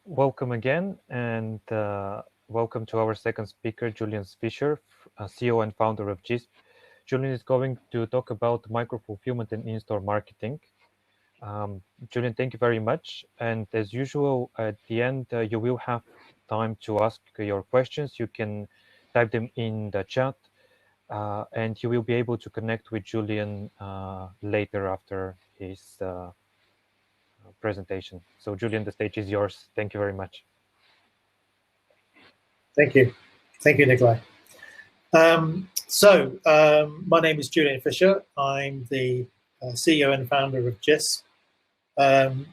Welcome again, and welcome to our second speaker, Julian Fisher, CEO and founder of JISP. Julian is going to talk about micro-fulfillment and in-store marketing. Julian, thank you very much. And as usual, at the end, you will have time to ask your questions. You can type them in the chat, and you will be able to connect with Julian later after his presentation. So Julian, the stage is yours. Thank you very much. Thank you. Thank you, Nikolai. My name is Julian Fisher. I'm the CEO and founder of JISP.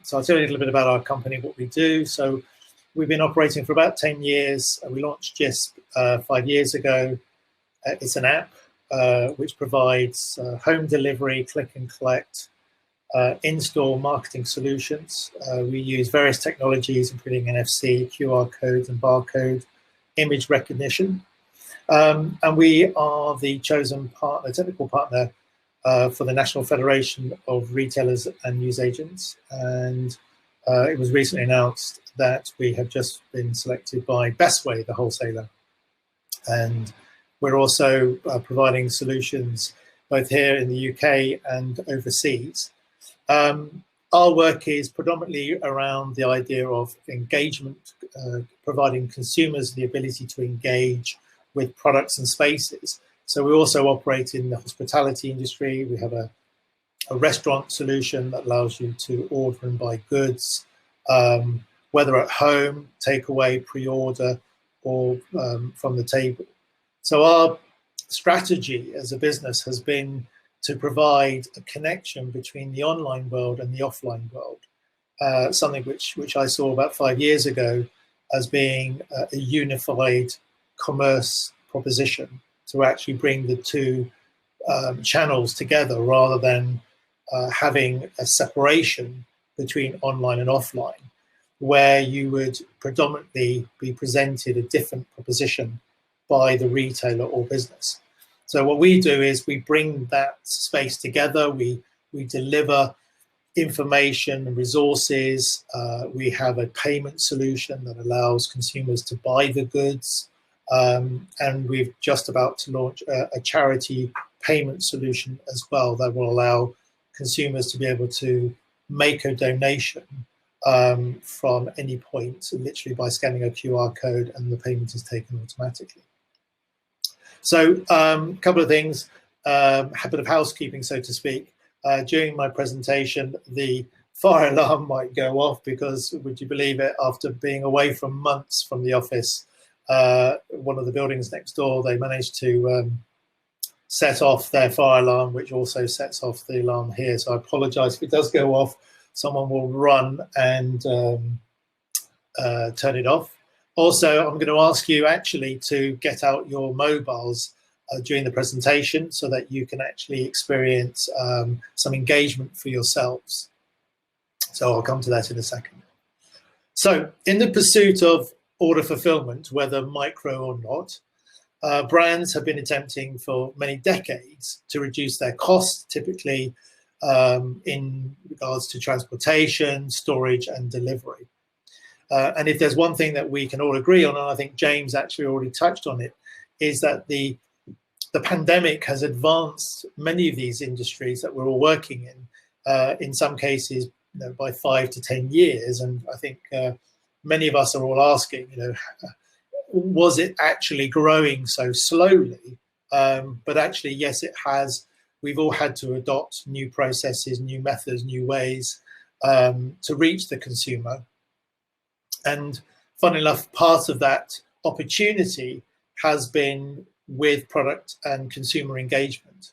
So I'll tell you a little bit about our company, what we do. So we've been operating for about 10 years. We launched JISP 5 years ago. It's an app which provides home delivery, click and collect, in-store marketing solutions. We use various technologies, including NFC, QR codes and barcode, image recognition. And we are the chosen partner, technical partner for the National Federation of Retailers and Newsagents. And it was recently announced that we have just been selected by Bestway, the wholesaler. And we're also providing solutions both here in the UK and overseas. Our work is predominantly around the idea of engagement, providing consumers the ability to engage with products and spaces. So we also operate in the hospitality industry. We have a restaurant solution that allows you to order and buy goods, whether at home, takeaway, pre-order, or from the table. So our strategy as a business has been to provide a connection between the online world and the offline world, something which I saw about 5 years ago as being a unified commerce proposition to actually bring the two channels together rather than having a separation between online and offline, where you would predominantly be presented a different proposition by the retailer or business. So what we do is we bring that space together. We deliver information and resources. We have a payment solution that allows consumers to buy the goods. And we're just about to launch a charity payment solution as well that will allow consumers to be able to make a donation from any point, literally by scanning a QR code, and the payment is taken automatically. So a couple of things, a bit of housekeeping, so to speak. During my presentation, the fire alarm might go off because, would you believe it, after being away for months from the office, one of the buildings next door, they managed to set off their fire alarm, which also sets off the alarm here. So I apologize if it does go off. Someone will run and turn it off. Also, I'm going to ask you actually to get out your mobiles during the presentation so that you can actually experience some engagement for yourselves. So I'll come to that in a second. So in the pursuit of order fulfillment, whether micro or not, brands have been attempting for many decades to reduce their costs, typically in regards to transportation, storage and delivery. And if there's one thing that we can all agree on, and I think James actually already touched on it, is that the pandemic has advanced many of these industries that we're all working in some cases, by 5 to 10 years. And I think many of us are all asking, was it actually growing so slowly? But actually, yes, it has. We've all had to adopt new processes, new methods, new ways to reach the consumer. And funnily enough, part of that opportunity has been with product and consumer engagement.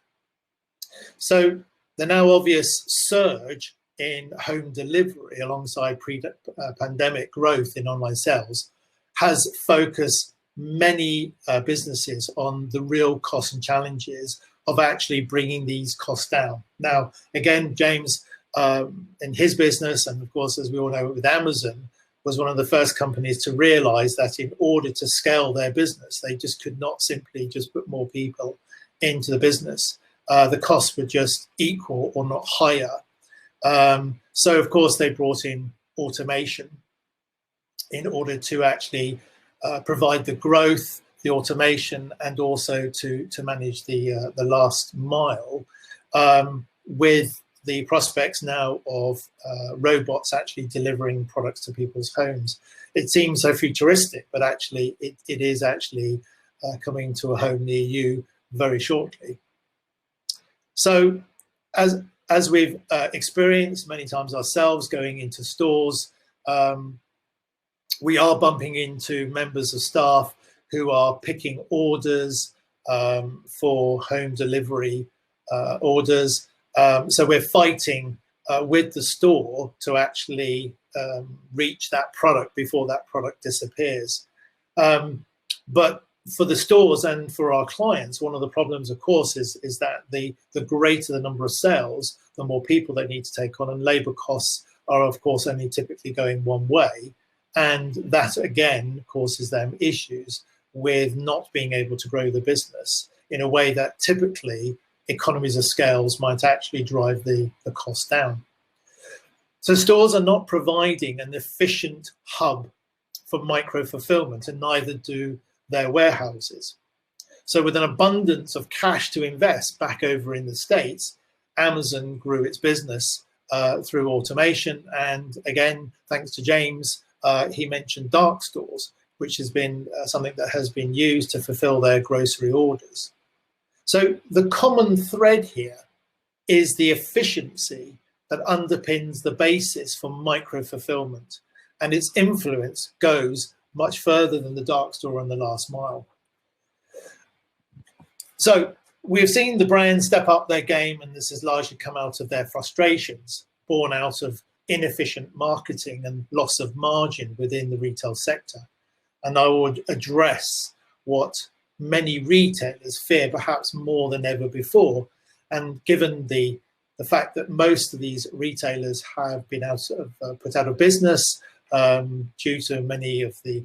So the now obvious surge in home delivery alongside pre-pandemic growth in online sales has focused many businesses on the real costs and challenges of actually bringing these costs down. Now, again, James, in his business, and of course, as we all know with Amazon, was one of the first companies to realize that in order to scale their business, they just could not simply just put more people into the business. The costs were just equal or not higher. So, of course, they brought in automation. in order to actually provide the growth, the automation, and also to manage the last mile, with the prospects now of robots actually delivering products to people's homes. It seems so futuristic, but actually it is actually coming to a home near you very shortly. So as we've experienced many times ourselves going into stores, we are bumping into members of staff who are picking orders for home delivery orders. So we're fighting with the store to actually reach that product before that product disappears. But for the stores and for our clients, one of the problems, of course, is that the greater the number of sales, the more people they need to take on, and labor costs are, of course, only typically going one way. And that, again, causes them issues with not being able to grow the business in a way that typically economies of scales might actually drive the cost down. So stores are not providing an efficient hub for micro-fulfillment, and neither do their warehouses. So with an abundance of cash to invest back over in the States, Amazon grew its business through automation. And again, thanks to James, he mentioned dark stores, which has been something that has been used to fulfill their grocery orders. So the common thread here is the efficiency that underpins the basis for micro-fulfillment, and its influence goes much further than the dark store and the last mile. So we've seen the brands step up their game, and this has largely come out of their frustrations, born out of inefficient marketing and loss of margin within the retail sector. And I would address what many retailers fear perhaps more than ever before. And given the fact that most of these retailers have been put out of business due to many of the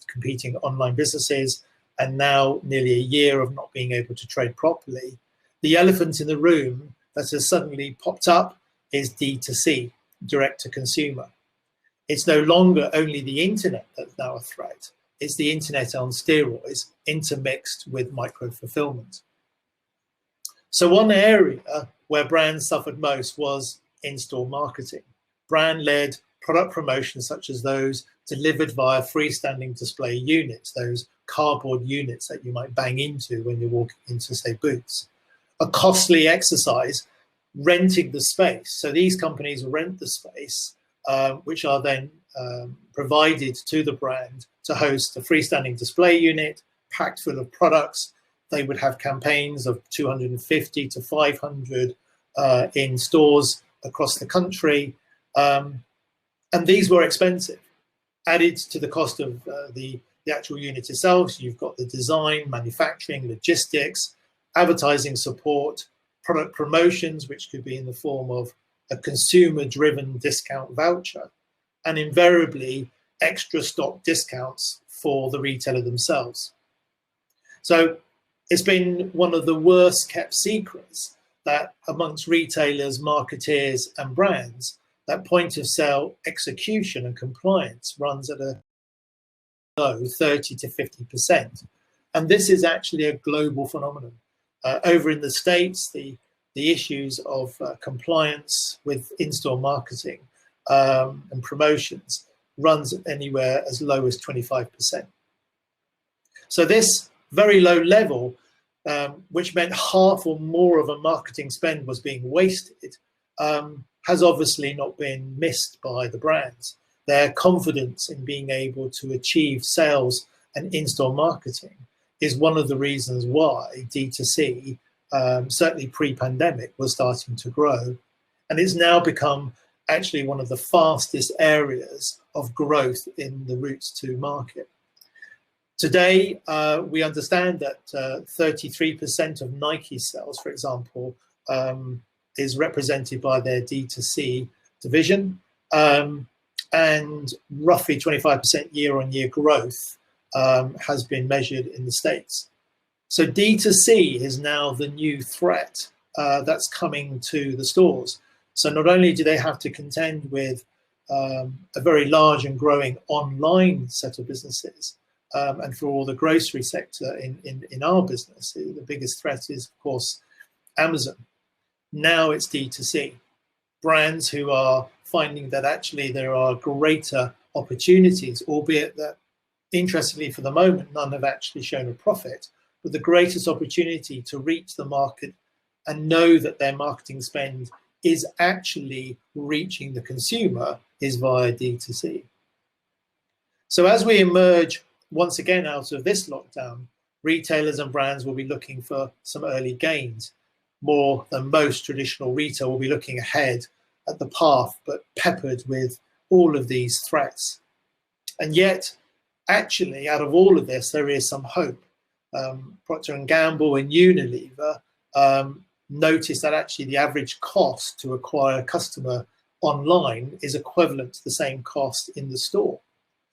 competing online businesses, and now nearly a year of not being able to trade properly, the elephant in the room that has suddenly popped up is D2C, direct to consumer. It's no longer only the internet that's now a threat. It's the internet on steroids intermixed with micro-fulfillment. So one area where brands suffered most was in-store marketing. Brand-led product promotions such as those delivered via freestanding display units, those cardboard units that you might bang into when you're walking into, say, Boots. A costly exercise, renting the space. So these companies rent the space, which are then provided to the brand to host a freestanding display unit packed full of products. They would have campaigns of 250 to 500 in stores across the country. And these were expensive. Added to the cost of the actual unit itself, so you've got the design, manufacturing, logistics, advertising support, product promotions, which could be in the form of a consumer-driven discount voucher, and invariably extra stock discounts for the retailer themselves. So it's been one of the worst kept secrets that amongst retailers, marketeers, and brands, that point of sale execution and compliance runs at a low 30 to 50%. And this is actually a global phenomenon. Over in the States, the issues of compliance with in-store marketing and promotions runs anywhere as low as 25%. So this very low level, which meant half or more of a marketing spend was being wasted, has obviously not been missed by the brands. Their confidence in being able to achieve sales and in-store marketing is one of the reasons why D2C, certainly pre-pandemic, was starting to grow. And it's now become actually one of the fastest areas of growth in the routes to market. Today, we understand that 33% of Nike sales, for example, is represented by their D2C division, and roughly 25% year-on-year growth has been measured in the States. So D2C is now the new threat that's coming to the stores. So not only do they have to contend with a very large and growing online set of businesses, and for all the grocery sector in our business, the biggest threat is, of course, Amazon. Now it's D2C. Brands who are finding that actually there are greater opportunities, albeit that, interestingly, for the moment, none have actually shown a profit, but the greatest opportunity to reach the market and know that their marketing spend is actually reaching the consumer is via D2C. So as we emerge once again out of this lockdown, retailers and brands will be looking for some early gains. More than most traditional retail will be looking ahead at the path, but peppered with all of these threats. And yet, actually, out of all of this, there is some hope. Procter & Gamble and Unilever noticed that actually the average cost to acquire a customer online is equivalent to the same cost in the store.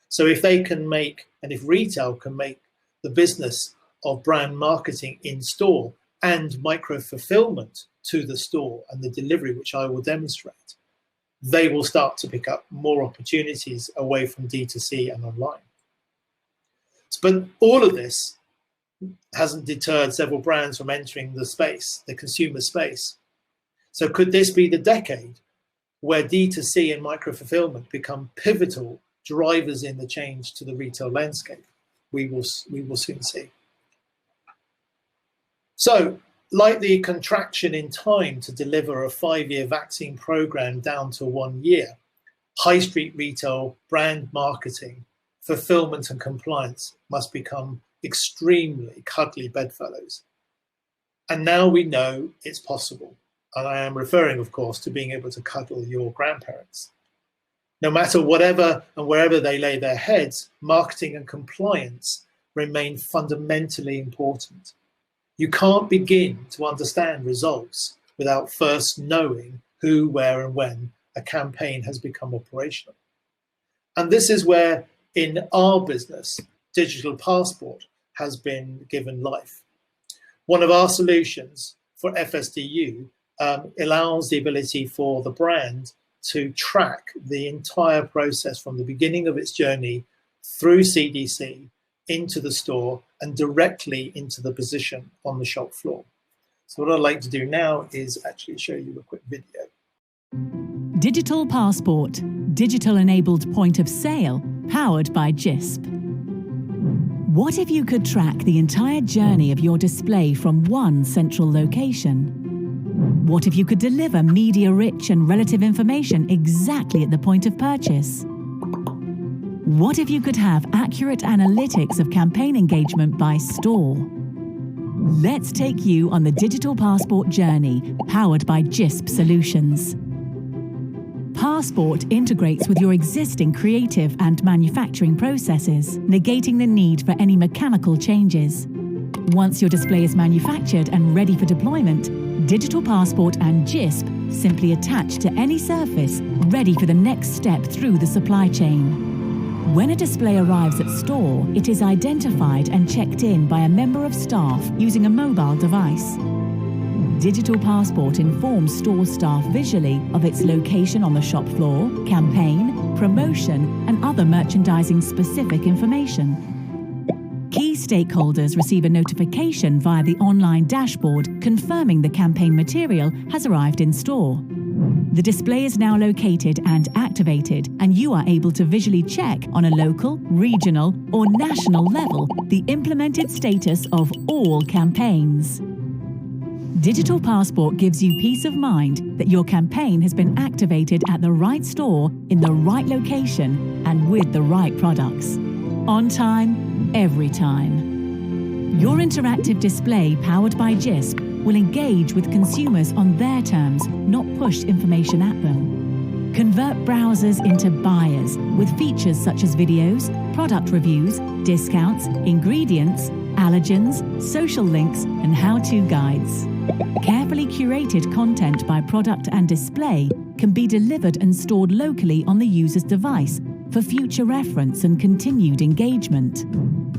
So if they can make, and if retail can make the business of brand marketing in store and micro-fulfilment to the store and the delivery, which I will demonstrate, they will start to pick up more opportunities away from D2C and online. But all of this hasn't deterred several brands from entering the space, the consumer space. So could this be the decade where D2C and micro-fulfilment become pivotal drivers in the change to the retail landscape? We will soon see. So, like the contraction in time to deliver a 5-year vaccine program down to 1 year, high street retail, brand marketing, fulfillment and compliance must become extremely cuddly bedfellows. And now we know it's possible. And I am referring, of course, to being able to cuddle your grandparents. No matter whatever and wherever they lay their heads, marketing and compliance remain fundamentally important. You can't begin to understand results without first knowing who, where, and when a campaign has become operational. And this is where, in our business, Digital Passport has been given life. One of our solutions for FSDU allows the ability for the brand to track the entire process from the beginning of its journey through CDC into the store and directly into the position on the shop floor. So what I'd like to do now is actually show you a quick video. Digital Passport, digital-enabled point of sale, powered by JISP. What if you could track the entire journey of your display from one central location? What if you could deliver media-rich and relative information exactly at the point of purchase? What if you could have accurate analytics of campaign engagement by store? Let's take you on the Digital Passport journey, powered by JISP Solutions. Passport integrates with your existing creative and manufacturing processes, negating the need for any mechanical changes. Once your display is manufactured and ready for deployment, Digital Passport and JISP simply attach to any surface, ready for the next step through the supply chain. When a display arrives at store, it is identified and checked in by a member of staff using a mobile device. Digital Passport informs store staff visually of its location on the shop floor, campaign, promotion, and other merchandising-specific information. Key stakeholders receive a notification via the online dashboard confirming the campaign material has arrived in store. The display is now located and activated, and you are able to visually check on a local, regional, or national level the implemented status of all campaigns. Digital Passport gives you peace of mind that your campaign has been activated at the right store, in the right location, and with the right products. On time, every time. Your interactive display, powered by JISP, will engage with consumers on their terms, not push information at them. Convert browsers into buyers with features such as videos, product reviews, discounts, ingredients, allergens, social links, and how-to guides. Carefully curated content by product and display can be delivered and stored locally on the user's device for future reference and continued engagement.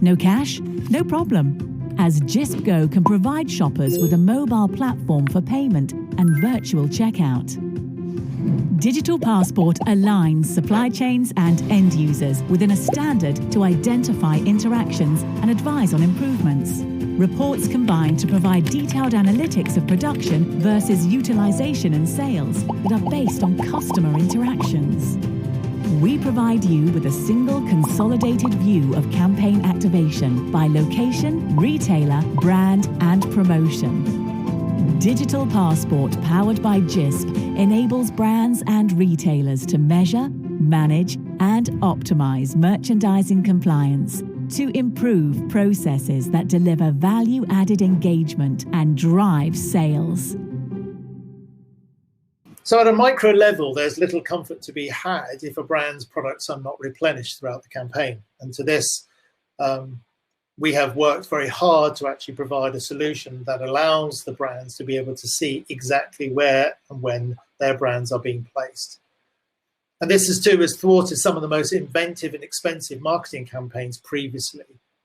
No cash? No problem, as JISP Go can provide shoppers with a mobile platform for payment and virtual checkout. Digital Passport aligns supply chains and end users within a standard to identify interactions and advise on improvements. Reports combine to provide detailed analytics of production versus utilization and sales that are based on customer interactions. We provide you with a single consolidated view of campaign activation by location, retailer, brand, and promotion. Digital Passport, powered by JISP, enables brands and retailers to measure, manage, and optimize merchandising compliance to improve processes that deliver value-added engagement and drive sales. So at a micro level, there's little comfort to be had if a brand's products are not replenished throughout the campaign. And to this, we have worked very hard to actually provide a solution that allows the brands to be able to see exactly where and when their brands are being placed. And this is too has thwarted some of the most inventive and expensive marketing campaigns previously,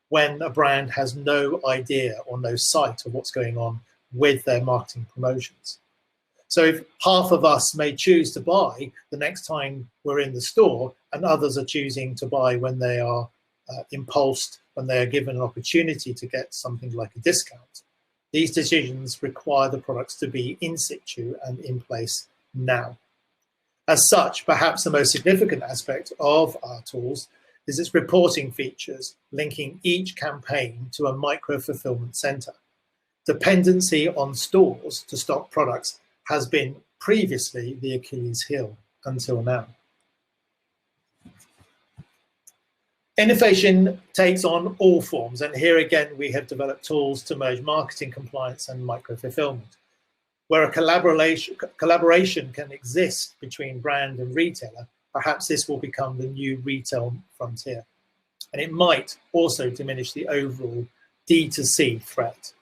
when a brand has no idea or no sight of what's going on with their marketing promotions. So if half of us may choose to buy the next time we're in the store, and others are choosing to buy when they are impulsed, when they are given an opportunity to get something like a discount, these decisions require the products to be in situ and in place now. As such, perhaps the most significant aspect of our tools is its reporting features, linking each campaign to a micro-fulfillment center. Dependency on stores to stock products has been previously the Achilles heel until now. Innovation takes on all forms, and here again we have developed tools to merge marketing compliance and micro-fulfillment, where a collaboration can exist between brand and retailer. Perhaps this will become the new retail frontier, and it might also diminish the overall D2C threat.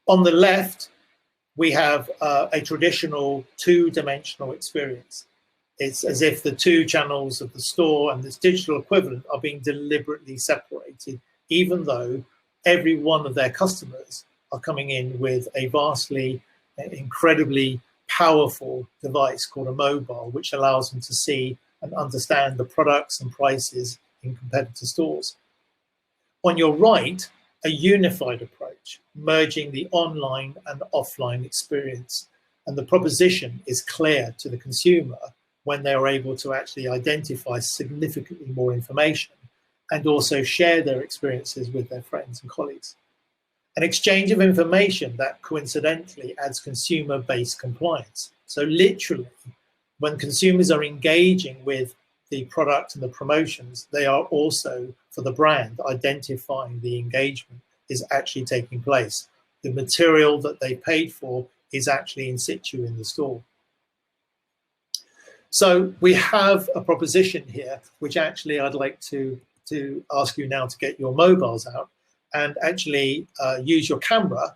On the left, we have a traditional two-dimensional experience. It's as if the two channels of the store and this digital equivalent are being deliberately separated, even though every one of their customers are coming in with a vastly, incredibly powerful device called a mobile, which allows them to see and understand the products and prices in competitor stores. On your right, a unified approach, merging the online and offline experience. And the proposition is clear to the consumer when they are able to actually identify significantly more information and also share their experiences with their friends and colleagues. An exchange of information that coincidentally adds consumer-based compliance. So literally, when consumers are engaging with the product and the promotions, they are also, for the brand, identifying the engagement is actually taking place. The material that they paid for is actually in situ in the store. So we have a proposition here, which actually I'd like to ask you now to get your mobiles out and actually use your camera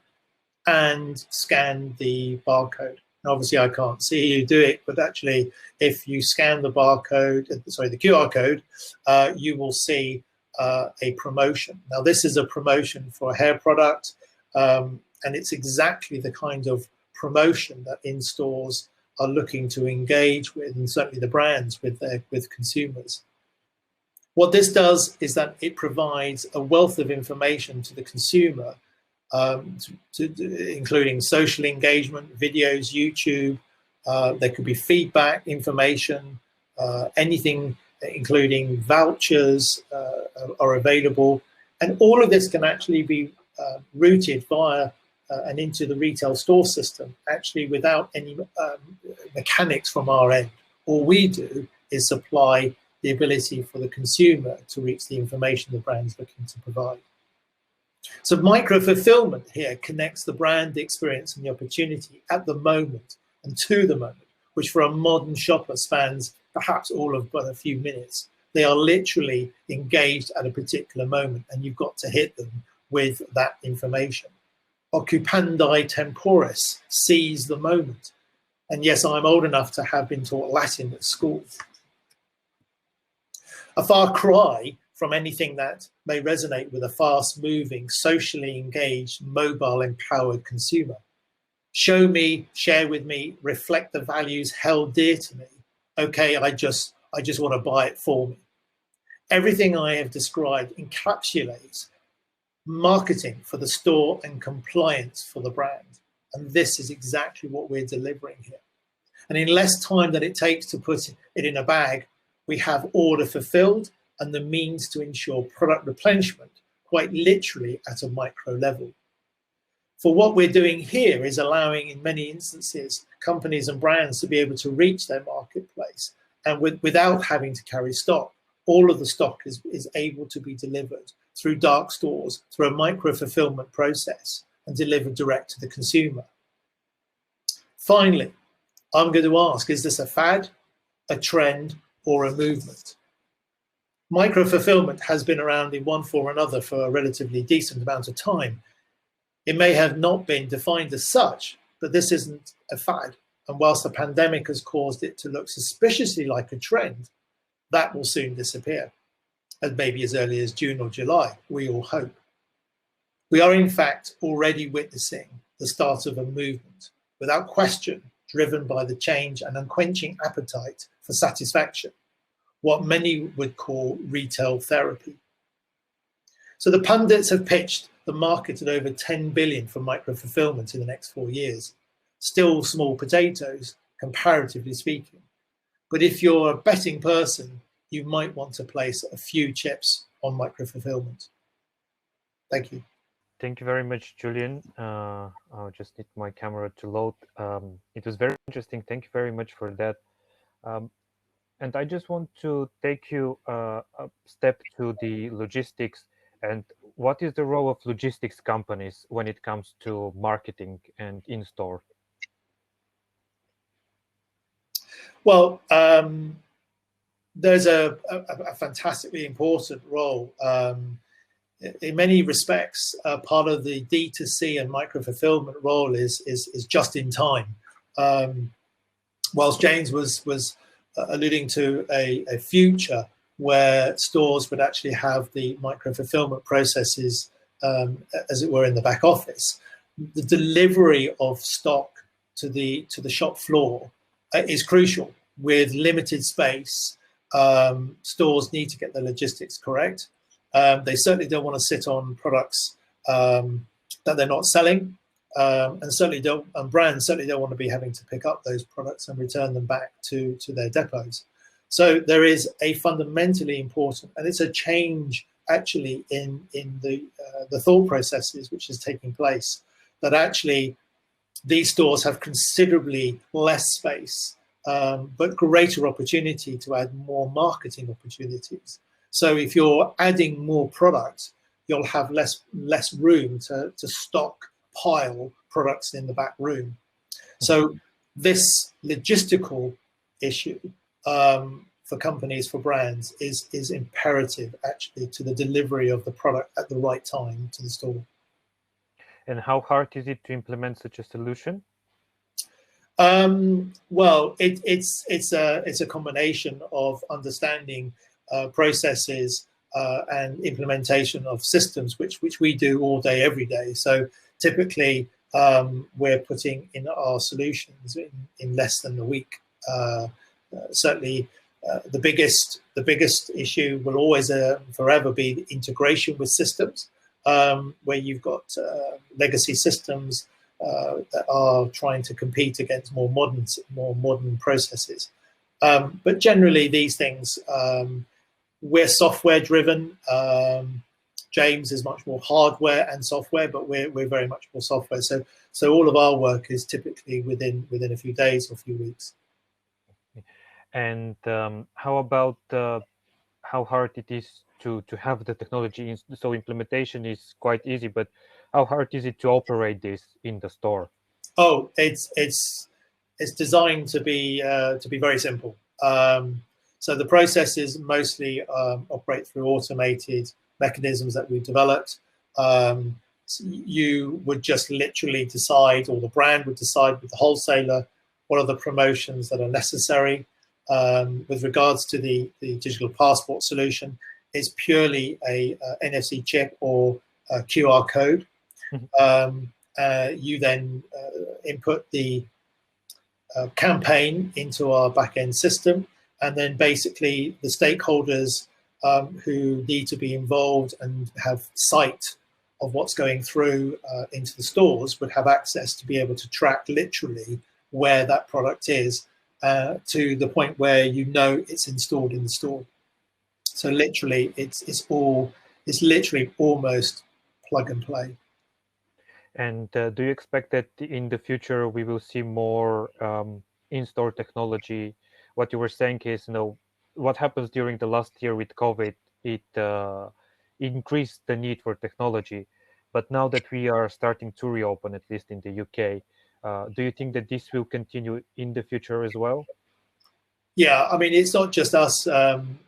and scan the barcode. Now, obviously, I can't see you do it, but actually, if you scan the barcode, sorry, the QR code, you will see a promotion. Now, this is a promotion for a hair product, and it's exactly the kind of promotion that in stores are looking to engage with, and certainly the brands with consumers. What this does is that it provides a wealth of information to the consumer, including social engagement, videos, YouTube. There could be feedback, information, anything, including vouchers are available. And all of this can actually be routed via and into the retail store system, actually without any mechanics from our end. All we do is supply the ability for the consumer to reach the information the brand's looking to provide. So micro-fulfillment here connects the brand experience and the opportunity at the moment and to the moment, which for a modern shopper spans perhaps all of but a few minutes. They are literally engaged at a particular moment, and you've got to hit them with that information. Occupandi temporis, seize the moment. And yes, I'm old enough to have been taught Latin at school. A far cry from anything that may resonate with a fast-moving, socially engaged, mobile-empowered consumer. show me, share with me, reflect the values held dear to me. Okay, I just want to buy it for me. Everything I have described encapsulates marketing for the store and compliance for the brand. And this is exactly what we're delivering here. And in less time than it takes to put it in a bag, we have order fulfilled and the means to ensure product replenishment, quite literally at a micro level. For what we're doing here is allowing, in many instances, companies and brands to be able to reach their marketplace and without having to carry stock. All of the stock is able to be delivered through dark stores, through a micro-fulfilment process and delivered direct to the consumer. Finally, I'm going to ask, is this a fad, a trend, or a movement? Micro-fulfilment has been around in one form or another for a relatively decent amount of time. It may have not been defined as such, but this isn't a fad. And whilst the pandemic has caused it to look suspiciously like a trend, that will soon disappear, as maybe as early as June or July, we all hope. We are in fact already witnessing the start of a movement, without question, driven by the change and unquenching appetite for satisfaction, what many would call retail therapy. So the pundits have pitched the market at over 10 billion for micro-fulfilment in the next 4 years. Still small potatoes, comparatively speaking. But if you're a betting person, you might want to place a few chips on micro-fulfilment. Thank you. Thank you very much, Julian. I'll just need my camera to load. It was very interesting. Thank you very much for that. And I just want to take you a step to the logistics. And what is the role of logistics companies when it comes to marketing and in-store? Well, there's a fantastically important role. In many respects, part of the D2C and micro-fulfilment role is just in time. Whilst James was alluding to a future where stores would actually have the micro-fulfilment processes, as it were, in the back office, the delivery of stock to the shop floor is crucial. With limited space, stores need to get the logistics correct. They certainly don't want to sit on products that they're not selling, and brands certainly don't want to be having to pick up those products and return them back to their depots. So there is a fundamentally important, and it's a change actually in the thought processes which is taking place, that actually these stores have considerably less space, but greater opportunity to add more marketing opportunities. So if you're adding more product, you'll have less room to stockpile products in the back room. So this logistical issue for companies, for brands, is imperative actually to the delivery of the product at the right time to the store. And how hard is it to implement such a solution? Well, it's a combination of understanding processes and implementation of systems, which we do all day, every day. So typically, we're putting in our solutions in less than a week. Certainly, the biggest issue will always forever be the integration with systems, where you've got legacy systems that are trying to compete against more modern processes. But generally, these things, we're software driven. James is much more hardware and software, but we're very much more software. So all of our work is typically within a few days or a few weeks. And how about how hard it is to have the technology? So implementation is quite easy, but how hard is it to operate this in the store? Oh, it's designed to be very simple. So the processes mostly operate through automated mechanisms that we've developed. So you would just literally decide, or the brand would decide with the wholesaler, what are the promotions that are necessary. With regards to the digital passport solution, it's purely a NFC chip or a QR code. You then input the campaign into our back-end system, and then basically the stakeholders who need to be involved and have sight of what's going through into the stores would have access to be able to track literally where that product is to the point where it's installed in the store. So literally, it's literally almost plug and play. And do you expect that in the future we will see more in-store technology? What you were saying is, what happens during the last year with COVID, it increased the need for technology. But now that we are starting to reopen, at least in the UK, do you think that this will continue in the future as well? Yeah, I mean, it's not just us.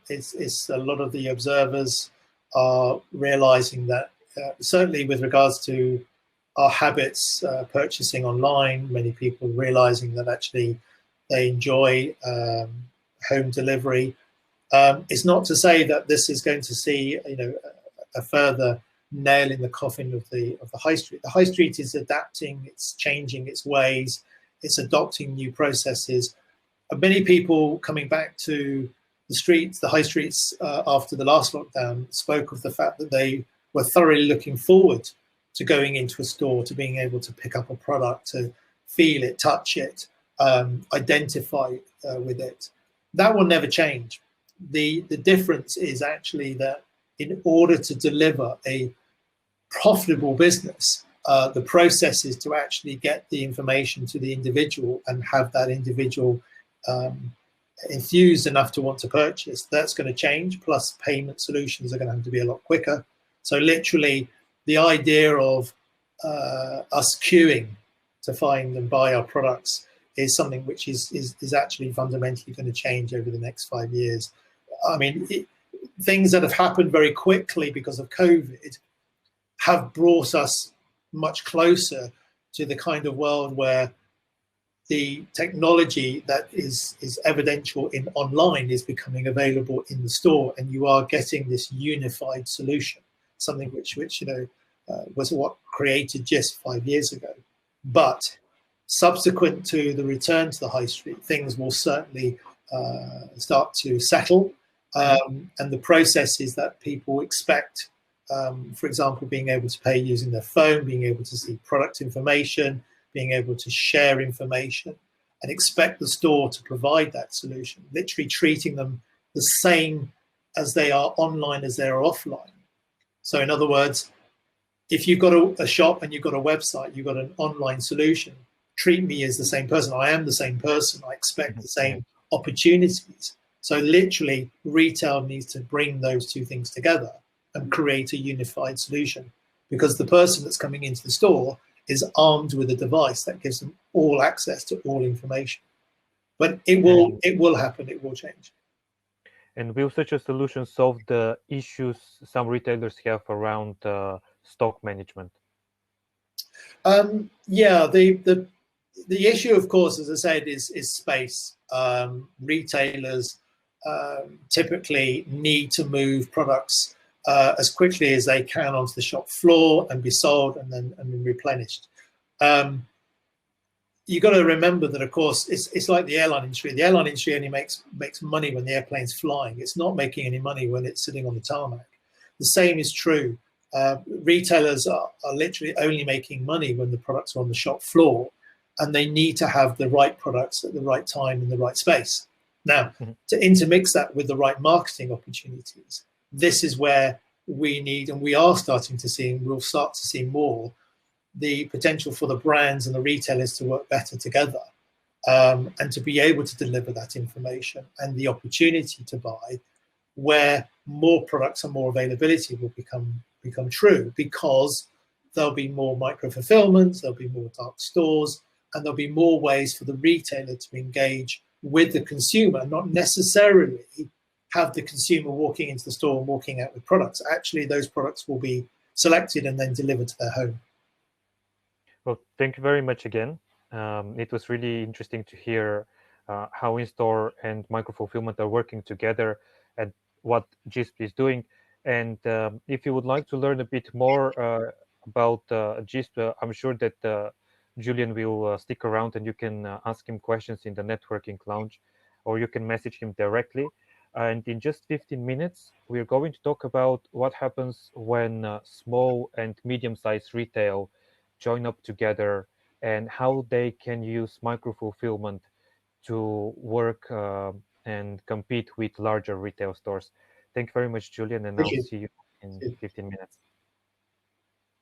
It's a lot of the observers are realizing that certainly with regards to our habits purchasing online, many people realizing that actually they enjoy home delivery. It's not to say that this is going to see a further nail in the coffin of the high street. The high street is adapting, it's changing its ways, it's adopting new processes. Many people coming back to the streets, the high streets after the last lockdown, spoke of the fact that they were thoroughly looking forward to going into a store, to being able to pick up a product, to feel it, touch it, identify with it. That will never change. The difference is actually that in order to deliver a profitable business, the process is to actually get the information to the individual and have that individual enthused enough to want to purchase. That's going to change, plus payment solutions are going to have to be a lot quicker. So literally the idea of us queuing to find and buy our products is something which is actually fundamentally going to change over the next 5 years. I mean, things that have happened very quickly because of COVID have brought us much closer to the kind of world where the technology that is evidential in online is becoming available in the store, and you are getting this unified solution, something which was what created JISP 5 years ago. But subsequent to the return to the high street, things will certainly start to settle, and the processes that people expect, for example, being able to pay using their phone, being able to see product information, being able to share information, and expect the store to provide that solution, literally treating them the same as they are online as they are offline. So in other words, if you've got a shop and you've got a website, you've got an online solution, treat me as the same person. I am the same person. I expect the same opportunities. So literally, retail needs to bring those two things together and create a unified solution, because the person that's coming into the store is armed with a device that gives them all access to all information. But it will happen, it will change. And will such a solution solve the issues some retailers have around stock management? Yeah, the issue, of course, as I said, is space. Retailers typically need to move products as quickly as they can onto the shop floor and be sold and then replenished. You've got to remember that, of course, it's like the airline industry. The airline industry only makes money when the airplane's flying. It's not making any money when it's sitting on the tarmac. The same is true. Retailers are literally only making money when the products are on the shop floor, and they need to have the right products at the right time in the right space. Now, to intermix that with the right marketing opportunities, this is where we need, and we are starting to see, and we'll start to see more, the potential for the brands and the retailers to work better together, and to be able to deliver that information and the opportunity to buy, where more products and more availability will become true, because there'll be more micro-fulfillment, there'll be more dark stores, and there'll be more ways for the retailer to engage with the consumer, not necessarily have the consumer walking into the store and walking out with products. Actually, those products will be selected and then delivered to their home. Well, thank you very much again. It was really interesting to hear how in-store and micro-fulfillment are working together and what JISP is doing. And if you would like to learn a bit more about JISP, I'm sure that Julian will stick around and you can ask him questions in the networking lounge, or you can message him directly. And in just 15 minutes, we're going to talk about what happens when small and medium-sized retail join up together and how they can use micro-fulfillment to work and compete with larger retail stores. Thank you very much, Julian, and Thank I'll you. see you in 15 minutes.